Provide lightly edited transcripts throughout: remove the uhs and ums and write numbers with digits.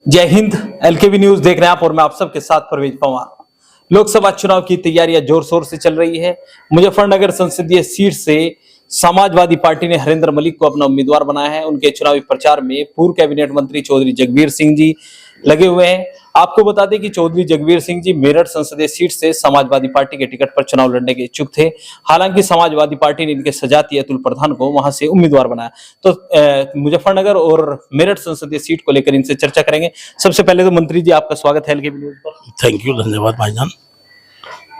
जय हिंद। एलकेबी न्यूज देख रहे हैं आप और मैं आप सबके साथ परवेज पवार। लोकसभा चुनाव की तैयारियां जोर शोर से चल रही है। मुजफ्फरनगर संसदीय सीट से समाजवादी पार्टी ने हरिंदर मलिक को अपना उम्मीदवार बनाया है। उनके चुनावी प्रचार में पूर्व कैबिनेट मंत्री चौधरी जगबीर सिंह जी लगे हुए हैं। आपको बता दें कि चौधरी जगबीर सिंह जी मेरठ संसदीय सीट से समाजवादी पार्टी के टिकट पर चुनाव लड़ने के इच्छुक थे। हालांकि समाजवादी पार्टी ने इनके सजाती अतुल प्रधान को वहां से उम्मीदवार बनाया। तो मुजफ्फरनगर और मेरठ संसदीय सीट को लेकर इनसे चर्चा करेंगे। सबसे पहले तो मंत्री जी आपका स्वागत है एलकेबी न्यूज पर। थैंक यू, धन्यवाद भाईजान।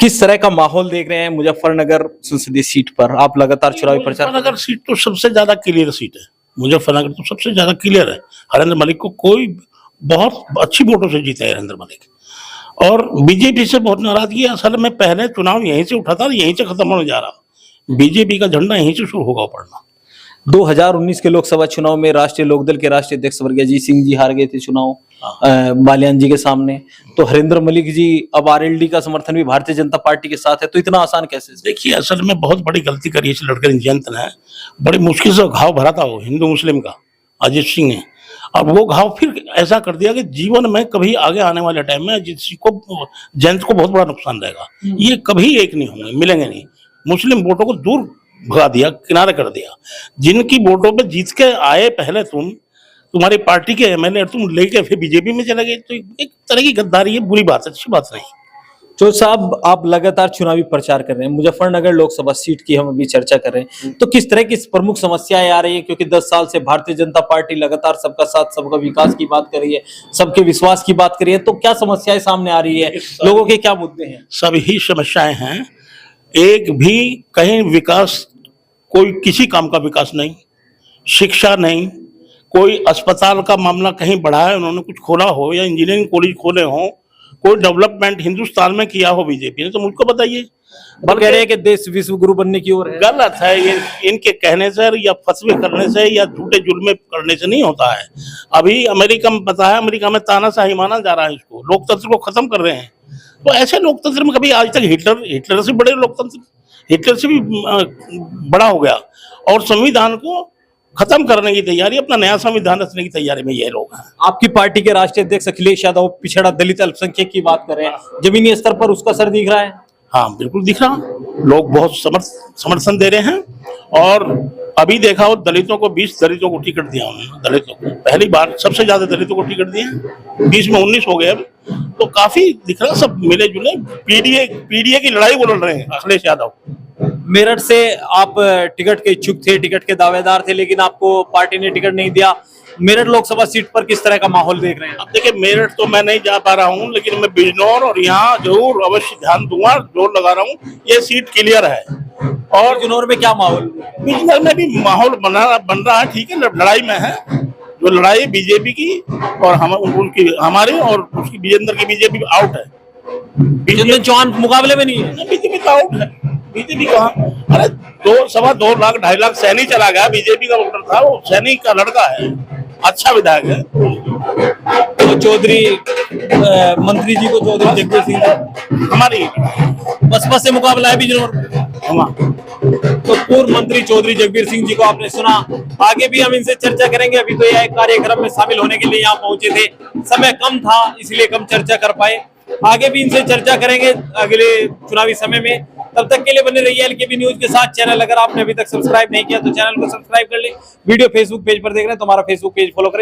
किस तरह का माहौल देख रहे हैं मुजफ्फरनगर संसदीय सीट पर? आप लगातार चुनावी प्रचार। मुजफ्फरनगर सीट तो सबसे ज्यादा क्लियर सीट है। मुजफ्फरनगर तो सबसे ज्यादा क्लियर है। हरिंदर मलिक को कोई बहुत अच्छी वोटों से जीता है हरिंदर मलिक, और बीजेपी से बहुत नाराजगी है। असल में पहले चुनाव यहीं से उठा था, यहीं से खत्म होने जा रहा। बीजेपी का झंडा यहीं से शुरू होगा पड़ना। 2019 के लोकसभा चुनाव में राष्ट्रीय लोकदल के राष्ट्रीय अध्यक्ष वर्गीय अजीत सिंह जी हार गए थे चुनाव बालियान जी के सामने। तो हरिंदर मलिक जी अब आरएलडी का समर्थन भी भारतीय जनता पार्टी के साथ है, तो इतना आसान कैसे? देखिए, असल में बहुत बड़ी गलती करी इस लड़के जयंत ने। बड़ी मुश्किल से घाव भरा था वो हिंदू मुस्लिम का, अजीत सिंह ने। अब वो घाव फिर ऐसा कर दिया कि जीवन में कभी आगे आने वाले टाइम में अजीत सिंह को, जयंत को बहुत बड़ा नुकसान रहेगा। ये कभी एक नहीं होंगे, मिलेंगे नहीं। मुस्लिम वोटों को दूर भगा दिया, किनारे कर दिया। जिनकी वोटों पे जीत के आए पहले तुम्हारी पार्टी के एमएलए, तुम लेके फिर बीजेपी में चले गए, तो एक तरह की गद्दारी है। बुरी बात है, अच्छी बात नहीं। चौधरी साहब, आप लगातार चुनावी प्रचार कर रहे हैं। मुजफ्फरनगर लोकसभा सीट की हम अभी चर्चा कर रहे हैं, तो किस तरह की प्रमुख समस्याएं आ रही है? क्योंकि 10 साल से भारतीय जनता पार्टी लगातार सबका साथ सबका विकास की बात कर रही है, सबके विश्वास की बात कर रही है, तो क्या समस्याएं सामने आ रही है? लोगों के क्या मुद्दे हैं? सभी समस्याएं हैं। एक भी कहीं विकास, कोई किसी काम का विकास नहीं, शिक्षा नहीं, कोई अस्पताल का मामला कहीं बढ़ा है उन्होंने कुछ खोला हो, या इंजीनियरिंग कॉलेज खोले हो, कोई डेवलपमेंट हिंदुस्तान में किया हो बीजेपी ने, तो मुझको बताइए। कह रहे हैं कि देश विश्व गुरु बनने की ओर है। गलत है ये। इनके कहने से या फतवे करने से या झूठे जुल्मे करने से नहीं होता है। अभी अमेरिका में पता है, अमेरिका में तानाशाही माना जा रहा है इसको, लोकतंत्र को खत्म कर रहे हैं। तो ऐसे लोकतंत्र में कभी आज तक हिटलर से बड़े लोकतंत्र, हिटलर से भी बड़ा हो गया, और संविधान को खत्म करने की तैयारी, अपना नया संविधान रचने की तैयारी में ये लोग हैं। आपकी पार्टी के राष्ट्रीय अध्यक्ष अखिलेश यादव पिछड़ा दलित अल्पसंख्यक की बात कर रहे हैं, जमीनी स्तर पर उसका असर दिख रहा है? हाँ, बिल्कुल दिख रहा। लोग बहुत समर्थन दे रहे हैं। और अभी देखा हो, दलितों को 20 दलितों को टिकट दिया उन्होंने। दलितों को पहली बार सबसे ज्यादा दलितों को टिकट दिए। 20 में 19 हो गए अब, तो काफी दिख रहा। सब मिले जुले पीडीए की लड़ाई वो लड़ रहे हैं अखिलेश यादव। मेरठ से आप टिकट के इच्छुक थे, टिकट के दावेदार थे, लेकिन आपको पार्टी ने टिकट नहीं दिया। मेरठ लोकसभा सीट पर किस तरह का माहौल देख रहे हैं? अब देखिए, मेरठ तो मैं नहीं जा पा रहा हूँ, लेकिन मैं बिजनौर और यहाँ जरूर अवश्य ध्यान दूंगा, जोर लगा रहा हूँ। ये सीट क्लियर है। और बिजनौर में क्या माहौल? बिजनौर में भी माहौल बन रहा है, ठीक है। लड़ाई में है, जो लड़ाई बीजेपी की और हमारी और उसकी विजेंद्र की, बीजेपी आउट है। विजेंद्र चौहान मुकाबले में नहीं है। बीजेपी तो आउट है। बीजेपी कहाँ? अरे 2.25 लाख 2.5 लाख सैनी चला गया। बीजेपी का वोटर था, वो सैनी का लड़का है, अच्छा विधायक है। तो चौधरी मंत्री जी को, चौधरी जगबीर सिंह हमारी बसपा से मुकाबला है बिजनौर में। तो पूर्व मंत्री चौधरी जगबीर सिंह जी को आपने सुना। आगे भी हम इनसे चर्चा करेंगे। अभी तो यह कार्यक्रम में शामिल होने के लिए यहाँ पहुंचे थे, समय कम था इसलिए कम चर्चा कर पाए। आगे भी इनसे चर्चा करेंगे अगले चुनावी समय में। तब तक के लिए बने रहिए एलकेबी न्यूज के साथ। चैनल अगर आपने अभी तक सब्सक्राइब नहीं किया तो चैनल को सब्सक्राइब कर ले। वीडियो फेसबुक पेज पर देख रहे हैं तो हमारा फेसबुक पेज फॉलो करें।